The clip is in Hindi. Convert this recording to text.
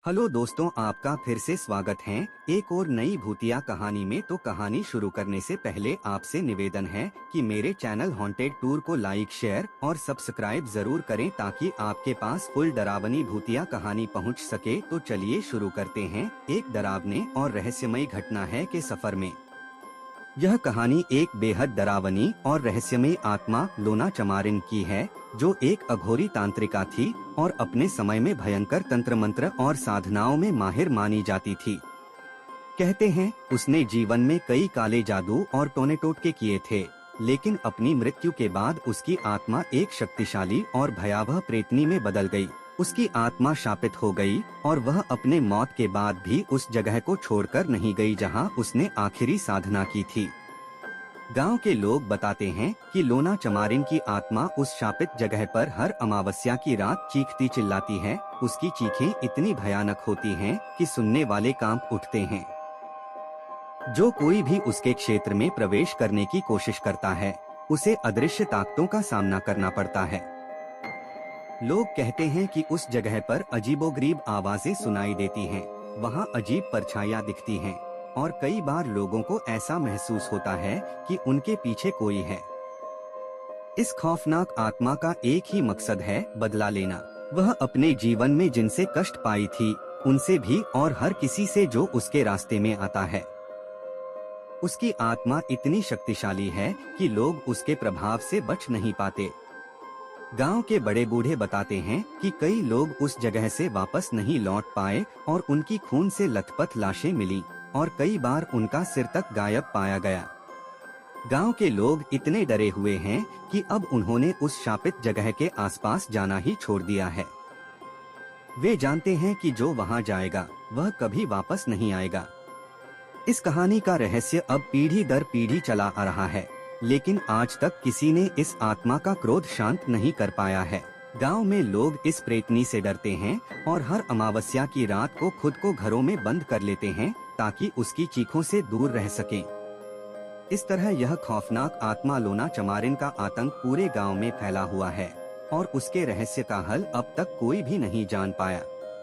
हेलो दोस्तों, आपका फिर से स्वागत है एक और नई भूतिया कहानी में। तो कहानी शुरू करने से पहले आपसे निवेदन है कि मेरे चैनल हॉन्टेड टूर को लाइक, शेयर और सब्सक्राइब जरूर करें ताकि आपके पास फुल डरावनी भूतिया कहानी पहुंच सके। तो चलिए शुरू करते हैं। एक डरावने और रहस्यमयी घटना है के सफर में। यह कहानी एक बेहद डरावनी और रहस्यमयी आत्मा लोना चमारिन की है, जो एक अघोरी तांत्रिका थी और अपने समय में भयंकर तंत्र मंत्र और साधनाओं में माहिर मानी जाती थी। कहते हैं उसने जीवन में कई काले जादू और टोने टोटके किए थे, लेकिन अपनी मृत्यु के बाद उसकी आत्मा एक शक्तिशाली और भयावह प्रेतनी में बदल गई। उसकी आत्मा शापित हो गई और वह अपने मौत के बाद भी उस जगह को छोड़कर नहीं गई जहां उसने आखिरी साधना की थी। गांव के लोग बताते हैं कि लोना चमारिन की आत्मा उस शापित जगह पर हर अमावस्या की रात चीखती चिल्लाती है। उसकी चीखें इतनी भयानक होती हैं कि सुनने वाले कांप उठते हैं। जो कोई भी उसके क्षेत्र में प्रवेश करने की कोशिश करता है, उसे अदृश्य ताकतों का सामना करना पड़ता है। लोग कहते हैं कि उस जगह पर अजीबोगरीब आवाजें सुनाई देती हैं, वहां अजीब परछाइयां दिखती हैं और कई बार लोगों को ऐसा महसूस होता है कि उनके पीछे कोई है। इस खौफनाक आत्मा का एक ही मकसद है, बदला लेना। वह अपने जीवन में जिनसे कष्ट पाई थी, उनसे भी और हर किसी से जो उसके रास्ते में आता है। उसकी आत्मा इतनी शक्तिशाली है कि लोग उसके प्रभाव से बच नहीं पाते। गांव के बड़े बूढ़े बताते हैं कि कई लोग उस जगह से वापस नहीं लौट पाए और उनकी खून से लथपथ लाशें मिली और कई बार उनका सिर तक गायब पाया गया। गांव के लोग इतने डरे हुए हैं कि अब उन्होंने उस शापित जगह के आसपास जाना ही छोड़ दिया है। वे जानते हैं कि जो वहां जाएगा वह कभी वापस नहीं आएगा। इस कहानी का रहस्य अब पीढ़ी दर पीढ़ी चला आ रहा है, लेकिन आज तक किसी ने इस आत्मा का क्रोध शांत नहीं कर पाया है। गांव में लोग इस प्रेतनी से डरते हैं और हर अमावस्या की रात को खुद को घरों में बंद कर लेते हैं ताकि उसकी चीखों से दूर रह सकें। इस तरह यह खौफनाक आत्मा लोना चमारिन का आतंक पूरे गांव में फैला हुआ है और उसके रहस्य का हल अब तक कोई भी नहीं जान पाया।